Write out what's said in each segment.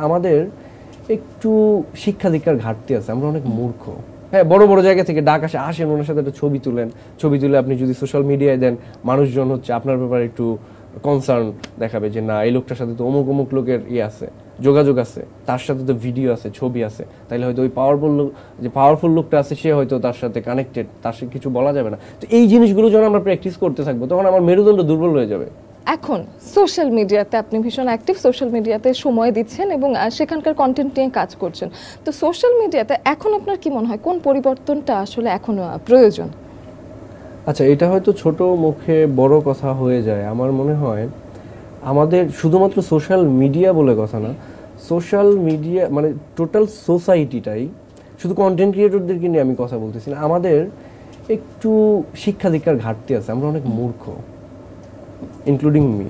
আমাদের একটু শিক্ষা দীক্ষার ঘাটতি আছে, আমরা অনেক মূর্খ। হ্যাঁ, বড় বড় জায়গা থেকে ডাক আসে, আসেন ওনার সাথে একটা ছবি তুলেন, ছবি তুলে আপনি যদি সোশ্যাল মিডিয়ায় দেন, মানুষজন হচ্ছে আপনার ব্যাপারে একটু কনসার্ন দেখাবে যে না এই লোকটার সাথে তো অমুক অমুক লোকের আছে, যোগাযোগ আছে, তার সাথে তো ভিডিও আছে, ছবি আছে, তাইলে হয়তো ওই পাওয়ারফুল লোকটা আছে সে হয়তো তার সাথে কানেক্টেড, তার সাথে কিছু বলা যাবে না। তো এই জিনিসগুলো যখন আমরা প্র্যাকটিস করতে থাকবো তখন আমার মেরুদণ্ড দুর্বল হয়ে যাবে। এখন সোশ্যাল মিডিয়াতে আপনি ভীষণ অ্যাক্টিভ, সোশ্যাল মিডিয়াতে সময় দিচ্ছেন এবং সেখানকার কন্টেন্ট নিয়ে কাজ করছেন। তো সোশ্যাল মিডিয়াতে এখন আপনার কি মনে হয় কোন পরিবর্তনটা আসলে এখন প্রয়োজন? আচ্ছা, এটা হয়তো ছোট মুখে বড় কথা হয়ে যায়। আমার মনে হয় আমাদের শুধুমাত্র সোশ্যাল মিডিয়া বলে কথা না, সোশ্যাল মিডিয়া মানে টোটাল সোসাইটিটাই, শুধু কন্টেন্ট ক্রিয়েটরদেরকে নিয়ে আমি কথা বলতেছি না, আমাদের একটু শিক্ষা দীক্ষার ঘাটতি আছে, আমরা অনেক মূর্খ, ইনক্লুডিং মি।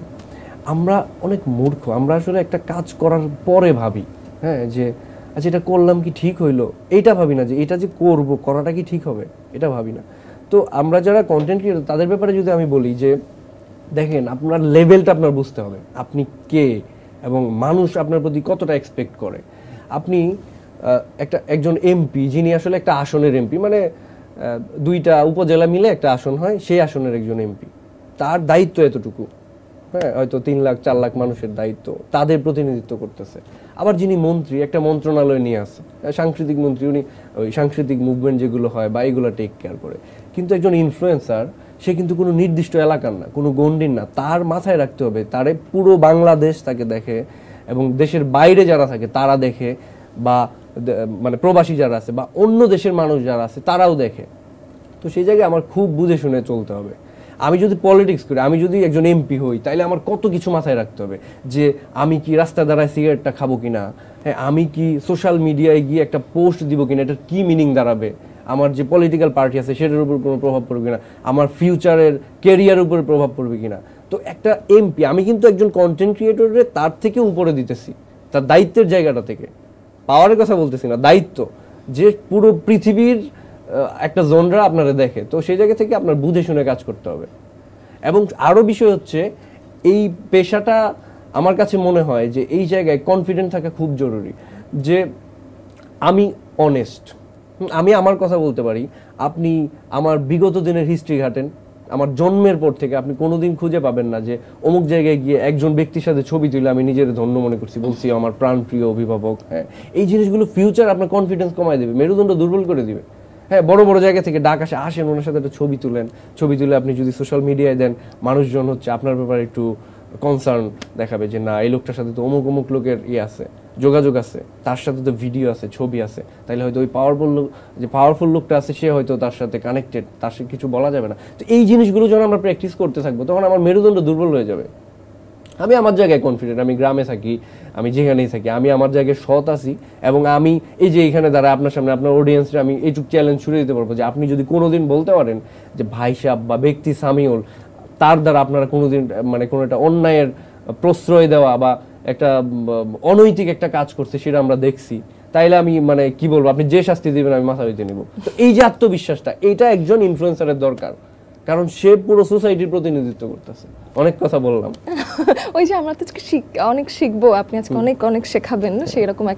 আমরা অনেক মূর্খ, আমরা আসলে একটা কাজ করার পরে ভাবি হ্যাঁ যে আচ্ছা এটা করলাম কি ঠিক হইলো, এইটা ভাবি না যে এটা যে করাটা কি ঠিক হবে, এটা ভাবি না। তো আমরা যারা কন্টেন্ট ক্রিয়েটর তাদের ব্যাপারে যদি আমি বলি যে দেখেন আপনার লেভেলটা আপনার বুঝতে হবে, আপনি কে এবং মানুষ আপনার প্রতি কতটা এক্সপেক্ট করে। আপনি একজন এমপি, যিনি আসলে একটা আসনের এমপি, মানে 2টা উপজেলা মিলে একটা আসন হয়, সেই আসনের একজন এমপি, তার দায়িত্ব এতটুকু, হ্যাঁ হয়তো 3 লাখ 4 লাখ মানুষের দায়িত্ব, তাদের প্রতিনিধিত্ব করতেছে। আবার যিনি মন্ত্রী, একটা মন্ত্রণালয় নিয়ে আসে, সাংস্কৃতিক মন্ত্রী, উনি ওই সাংস্কৃতিক মুভমেন্ট যেগুলো হয় বা এগুলো টেক কেয়ার করে। কিন্তু একজন ইনফ্লুয়েন্সার, সে কিন্তু কোনো নির্দিষ্ট এলাকার না, কোনো গণ্ডির না, তার মাথায় রাখতে হবে তারে পুরো বাংলাদেশ তাকে দেখে এবং দেশের বাইরে যারা থাকে তারা দেখে, বা মানে প্রবাসী যারা আছে বা অন্য দেশের মানুষ যারা আছে তারাও দেখে। তো সেই জায়গায় আমার খুব বুঝে শুনে চলতে হবে। আমি যদি পলিটিক্স করি, আমি যদি একজন এমপি হই, তাইলে আমার কত কিছু মাথায় রাখতে হবে যে আমি কি রাস্তা দাঁড়ায় সিগারেটটা খাবো কিনা, হ্যাঁ আমি কি সোশ্যাল মিডিয়ায় গিয়ে একটা পোস্ট দিব কিনা, এটার কি মিনিং দাঁড়াবে, আমার যে পলিটিক্যাল পার্টি আছে সেটার উপর কোনো প্রভাব পড়বে কিনা, আমার ফিউচারের কেরিয়ার উপরে প্রভাব পড়বে কিনা। তো একটা এমপি, আমি কিন্তু একজন কন্টেন্ট ক্রিয়েটরে তার থেকে উপরে দিতেছি, তার দায়িত্বের জায়গাটা থেকে, পাওয়ারের কথা বলতেছি না, দায়িত্ব, যে পুরো পৃথিবীর একটা জনরা আপনারা দেখে। তো সেই জায়গা থেকে আপনার বুঝে শুনে কাজ করতে হবে। এবং আরও বিষয় হচ্ছে এই পেশাটা আমার কাছে মনে হয় যে এই জায়গায় কনফিডেন্ট থাকা খুব জরুরি, যে আমি অনেস্ট, আমি আমার কথা বলতে পারি। আপনি আমার বিগত দিনের হিস্ট্রি ঘাটেন, আমার জন্মের পর থেকে আপনি কোনোদিন খুঁজে পাবেন না যে অমুক জায়গায় গিয়ে একজন ব্যক্তির সাথে ছবি তুলে আমি নিজের ধন্য মনে করছি, বলছি আমার প্রাণপ্রিয় অভিভাবক। হ্যাঁ, এই জিনিসগুলো ফিউচার আপনার কনফিডেন্স কমায় দেবে, মেরুদণ্ড দুর্বল করে দিবে। হ্যাঁ, বড় বড় জায়গা থেকে ডাক আসে, আসেন ওনার সাথে একটা ছবি তুলেন, ছবি তুলে আপনি যদি সোশ্যাল মিডিয়ায় দেন, মানুষজন হচ্ছে আপনার ব্যাপারে একটু কনসার্ন দেখাবে যে না এই লোকটার সাথে তো অমুক অমুক লোকের আছে, যোগাযোগ আছে, তার সাথে তো ভিডিও আছে, ছবি আছে, তাইলে হয়তো ওই পাওয়ারফুল লোকটা আছে সে হয়তো তার সাথে কানেক্টেড, তার সাথে কিছু বলা যাবে না। তো এই জিনিসগুলো যখন আমরা প্র্যাকটিস করতে থাকবো তখন আমার মেরুদণ্ড দুর্বল হয়ে যাবে। আমি আমার জায়গায় কনফিডেন্ট, আমি গ্রামে থাকি, আমি যেখানেই থাকি, আমি আমার জায়গায় সৎ আছি। এবং আমি এই যে এখানে দ্বারা আপনার সামনে আপনার অডিয়েন্সরা আমি এইটুকু চ্যালেঞ্জ ছুড়ে দিতে পারবো যে আপনি যদি কোনোদিন বলতে পারেন যে ভাই সাহেব বা ব্যক্তি সামিউল, তার দ্বারা আপনারা কোনোদিন মানে কোনো একটা অন্যায়ের প্রশ্রয় দেওয়া বা একটা অনৈতিক একটা কাজ করছে সেটা আমরা দেখছি, তাইলে আমি মানে কি বলবো, আপনি যে শাস্তি দিবেন আমি মাথা হইতে নিব। তো এই যে আত্মবিশ্বাসটা, এইটা একজন ইনফ্লুয়েন্সারের দরকার, কারণ সে পুরো সোসাইটির প্রতিনিধিত্ব করতেছে। অনেক কথা বললাম। ওই যে আমরা তো অনেক শিখবো, আপনি আজকে অনেক শেখাবেন না, সেই রকম একটা